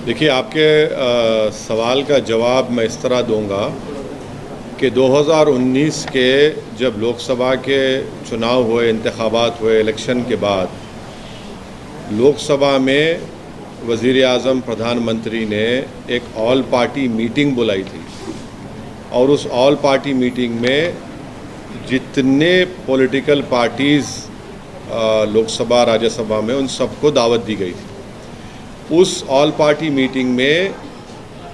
देखिए, आपके सवाल का जवाब मैं इस तरह दूंगा कि 2019 के जब लोकसभा के चुनाव हुए, इंतखाबात हुए, इलेक्शन के बाद लोकसभा में वज़ीर आज़म प्रधानमंत्री ने एक ऑल पार्टी मीटिंग बुलाई थी और उस ऑल पार्टी मीटिंग में जितने पॉलिटिकल पार्टीज़ लोकसभा राज्यसभा में उन सबको दावत दी गई थी। उस ऑल पार्टी मीटिंग में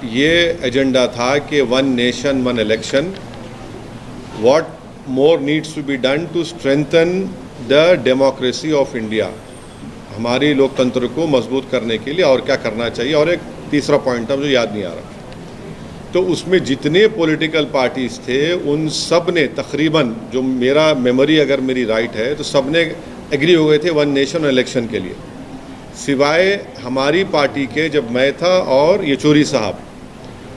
ये एजेंडा था कि one nation one election, what more needs to be done to strengthen the democracy of India, हमारी लोकतंत्र को मजबूत करने के लिए और क्या करना चाहिए। और एक तीसरा पॉइंट था, मुझे याद नहीं आ रहा। तो उसमें जितने पॉलिटिकल पार्टीज़ थे उन सब ने तकरीबन, जो मेरा मेमोरी अगर मेरी राइट है, तो सब ने एग्री हो गए थे वन नेशन इलेक्शन के लिए, सिवाय हमारी पार्टी के। जब मैं था और येचूरी साहब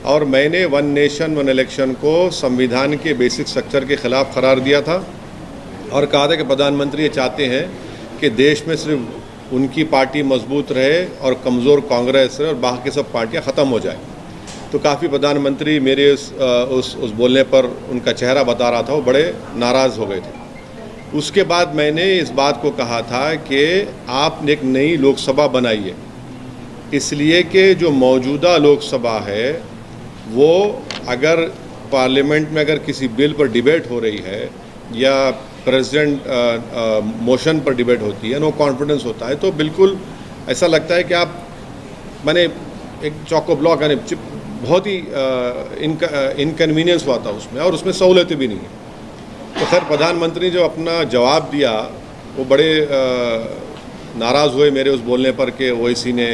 और मैंने वन नेशन वन इलेक्शन को संविधान के बेसिक स्ट्रक्चर के ख़िलाफ़ करार दिया था और कहा था कि प्रधानमंत्री ये चाहते हैं कि देश में सिर्फ उनकी पार्टी मजबूत रहे और कमज़ोर कांग्रेस रहे और बाकी सब पार्टियां ख़त्म हो जाए। तो काफ़ी प्रधानमंत्री मेरे उस बोलने पर, उनका चेहरा बता रहा था, वो बड़े नाराज़ हो गए थे। उसके बाद मैंने इस बात को कहा था कि आप एक नई लोकसभा बनाइए, इसलिए कि जो मौजूदा लोकसभा है वो अगर पार्लियामेंट में अगर किसी बिल पर डिबेट हो रही है या प्रेसिडेंट मोशन पर डिबेट होती है, नो कॉन्फिडेंस होता है, तो बिल्कुल ऐसा लगता है कि आप मैंने एक चौको ब्लॉक यानी बहुत ही इनकन्वीनियंस हुआ था उसमें, और उसमें सहूलतें भी नहीं है। तो खैर प्रधानमंत्री ने जो अपना जवाब दिया वो बड़े नाराज़ हुए मेरे उस बोलने पर कि ओवैसी ने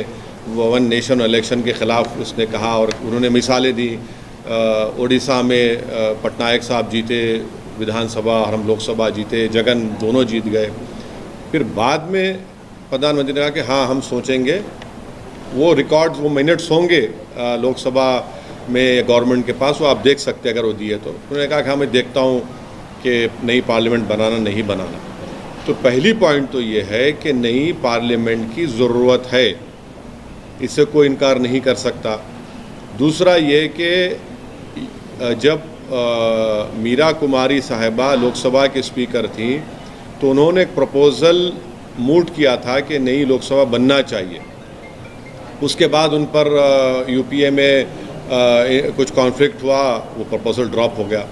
वन नेशन इलेक्शन के ख़िलाफ़ उसने कहा, और उन्होंने मिसालें दी। उड़ीसा में पटनायक साहब जीते विधानसभा और हम लोकसभा जीते, जगन दोनों जीत गए। फिर बाद में प्रधानमंत्री ने कहा कि हाँ हम सोचेंगे, वो रिकॉर्ड्स, वो मिनट्स होंगे लोकसभा में गवर्नमेंट के पास, वो आप देख सकते हैं अगर वो दिए तो। उन्होंने कहा कि हाँ मैं देखता हूँ कि नई पार्लियामेंट बनाना नहीं बनाना। तो पहली पॉइंट तो ये है कि नई पार्लियामेंट की ज़रूरत है, इससे कोई इनकार नहीं कर सकता। दूसरा ये कि जब मीरा कुमारी साहिबा लोकसभा के स्पीकर थी तो उन्होंने एक प्रपोज़ल मूव किया था कि नई लोकसभा बनना चाहिए। उसके बाद उन पर यूपीए में कुछ कॉन्फ्लिक्ट हुआ, वो प्रपोज़ल ड्रॉप हो गया।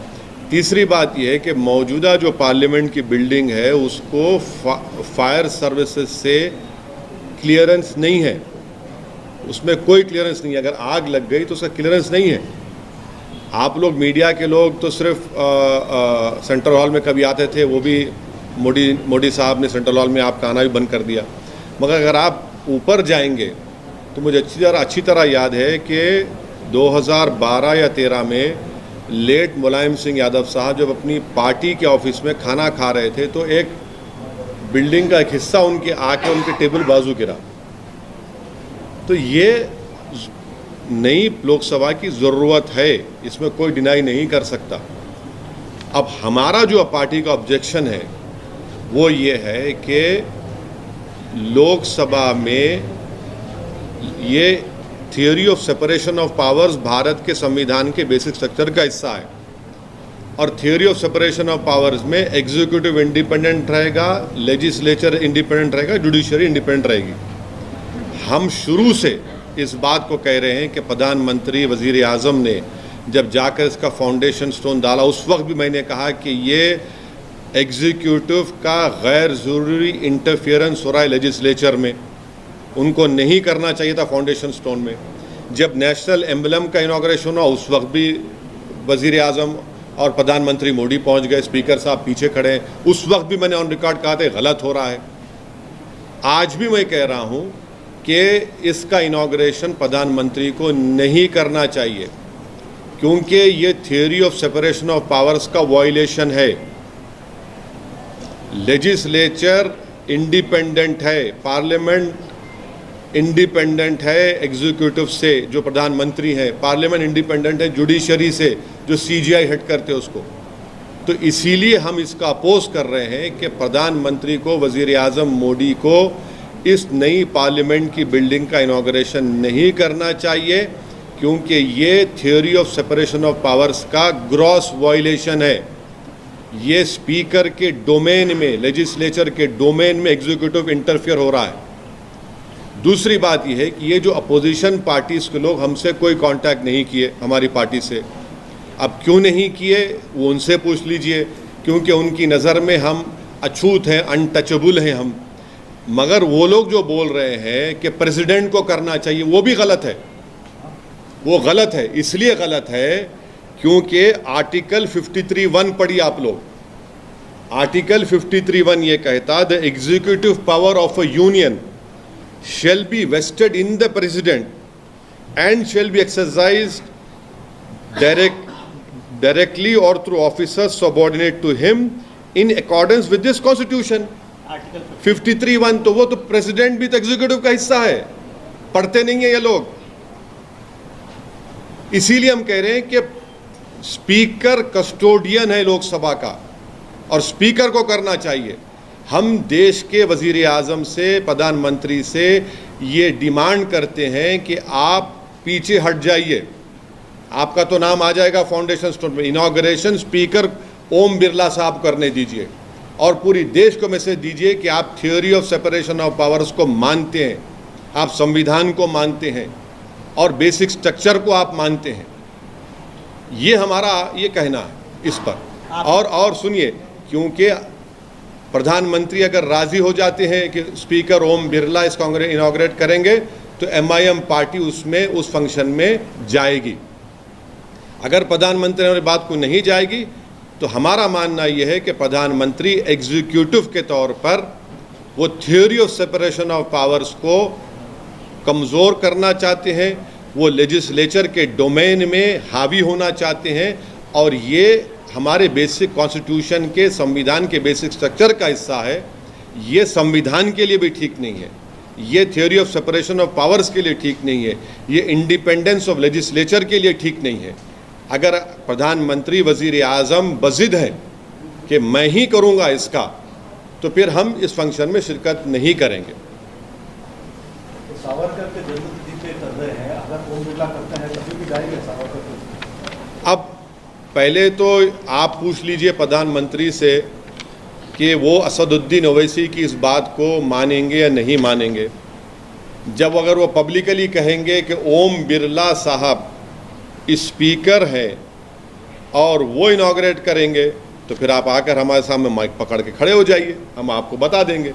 तीसरी बात यह है कि मौजूदा जो पार्लियामेंट की बिल्डिंग है उसको फायर सर्विसेज से क्लियरेंस नहीं है, उसमें कोई क्लियरेंस नहीं है। अगर आग लग गई तो उसका क्लियरेंस नहीं है। आप लोग मीडिया के लोग तो सिर्फ सेंट्रल हॉल में कभी आते थे, वो भी मोदी साहब ने सेंट्रल हॉल में आपका आना भी बंद कर दिया। मगर अगर आप ऊपर जाएंगे तो मुझे अच्छी तरह याद है कि 2012 या 13 में लेट मुलायम सिंह यादव साहब जब अपनी पार्टी के ऑफिस में खाना खा रहे थे तो एक बिल्डिंग का एक हिस्सा उनके आके उनके टेबल बाजू गिरा। तो ये नई लोकसभा की ज़रूरत है, इसमें कोई डिनाई नहीं कर सकता। अब हमारा जो पार्टी का ऑब्जेक्शन है वो ये है कि लोकसभा में ये theory of separation of powers Bharat के संविधान के बेसिक स्ट्रक्चर का हिस्सा है, और theory of separation of powers में एग्जीक्यूटिव इंडिपेंडेंट रहेगा, लेजिस्लेचर इंडिपेंडेंट रहेगा, जुडिशरी इंडिपेंडेंट रहेगी। हम शुरू से इस बात को कह रहे हैं कि प्रधानमंत्री वज़ीर आज़म ने जब जाकर इसका फाउंडेशन स्टोन डाला, उस वक्त भी मैंने कहा कि ये एग्जीक्यूटिव का गैर ज़रूरी इंटरफेरेंस हो रहा है लेजिस्लेचर में, उनको नहीं करना चाहिए था फाउंडेशन स्टोन में। जब नेशनल एम्बलम का इनॉग्रेशन हुआ उस वक्त भी वज़ीर आज़म और प्रधानमंत्री मोदी पहुंच गए, स्पीकर साहब पीछे खड़े हैं, उस वक्त भी मैंने ऑन रिकॉर्ड कहा था गलत हो रहा है। आज भी मैं कह रहा हूं कि इसका इनॉग्रेशन प्रधानमंत्री को नहीं करना चाहिए, क्योंकि ये theory of separation of powers का वायलेशन है। लेजिस्लेचर इंडिपेंडेंट है, पार्लियामेंट इंडिपेंडेंट है एग्जीक्यूटिव से जो प्रधानमंत्री हैं, पार्लियामेंट इंडिपेंडेंट है जुडिशरी से जो सीजीआई हेड करते हैं उसको। तो इसीलिए हम इसका अपोज कर रहे हैं कि प्रधानमंत्री को, वज़ीर आज़म मोदी को इस नई पार्लियामेंट की बिल्डिंग का इनॉग्रेशन नहीं करना चाहिए, क्योंकि ये theory of separation of powers का ग्रॉस वायलेशन है। ये स्पीकर के डोमेन में, लेजिस्लेचर के डोमेन में एग्जीक्यूटिव इंटरफेयर हो रहा है। दूसरी बात यह है कि ये जो अपोजिशन पार्टीज़ के लोग हमसे कोई कांटेक्ट नहीं किए, हमारी पार्टी से। अब क्यों नहीं किए वो उनसे पूछ लीजिए, क्योंकि उनकी नज़र में हम अछूत हैं, अनटचेबल हैं हम। मगर वो लोग जो बोल रहे हैं कि प्रेसिडेंट को करना चाहिए, वो भी गलत है। वो गलत है, इसलिए गलत है क्योंकि आर्टिकल 53(1) पढ़िए आप लोग। आर्टिकल 53(1) ये कहता, the executive power of a union shall be vested in the president and shall be exercised directly or through officers subordinate to him in accordance with this constitution. Article 53(1) तो वो तो president भी तो executive का हिस्सा है, पढ़ते नहीं है ये लोग। इसीलिए हम कह रहे हैं कि स्पीकर कस्टोडियन है लोकसभा का और स्पीकर को करना चाहिए। हम देश के वज़ीर आज़म से, प्रधानमंत्री से ये डिमांड करते हैं कि आप पीछे हट जाइए। आपका तो नाम आ जाएगा फाउंडेशन स्टोन में। इनॉग्रेशन स्पीकर ओम बिरला साहब करने दीजिए और पूरी देश को मैसेज दीजिए कि आप theory of separation of powers को मानते हैं, आप संविधान को मानते हैं और बेसिक स्ट्रक्चर को आप मानते हैं। ये हमारा ये कहना है इस पर। और सुनिए, क्योंकि प्रधानमंत्री अगर राज़ी हो जाते हैं कि स्पीकर ओम बिरला इस कांग्रेस इनॉग्रेट करेंगे तो MIM पार्टी उसमें उस फंक्शन में जाएगी। अगर प्रधानमंत्री हमारी बात को नहीं जाएगी तो हमारा मानना यह है कि प्रधानमंत्री एग्जीक्यूटिव के तौर पर वो theory of separation of powers को कमज़ोर करना चाहते हैं, वो लेजिस्लेचर के डोमेन में हावी होना चाहते हैं और ये हमारे बेसिक कॉन्स्टिट्यूशन के, संविधान के बेसिक स्ट्रक्चर का हिस्सा है। ये संविधान के लिए भी ठीक नहीं है, ये theory of separation of powers के लिए ठीक नहीं है, ये इंडिपेंडेंस ऑफ लेजिस्लेचर के लिए ठीक नहीं है। अगर प्रधानमंत्री वज़ीर आज़म बज़िद है कि मैं ही करूँगा इसका, तो फिर हम इस फंक्शन में शिरकत नहीं करेंगे। सावरकर के जन्मतिथि पे कर रहे हैं, अगर ओम बिरला करते हैं तभी भी जाएंगे सावरकर? अब पहले तो आप पूछ लीजिए प्रधानमंत्री से कि वो असदुद्दीन ओवैसी की इस बात को मानेंगे या नहीं मानेंगे। जब अगर वो पब्लिकली कहेंगे कि ओम बिरला साहब स्पीकर हैं और वो इनॉग्रेट करेंगे, तो फिर आप आकर हमारे सामने माइक पकड़ के खड़े हो जाइए, हम आपको बता देंगे।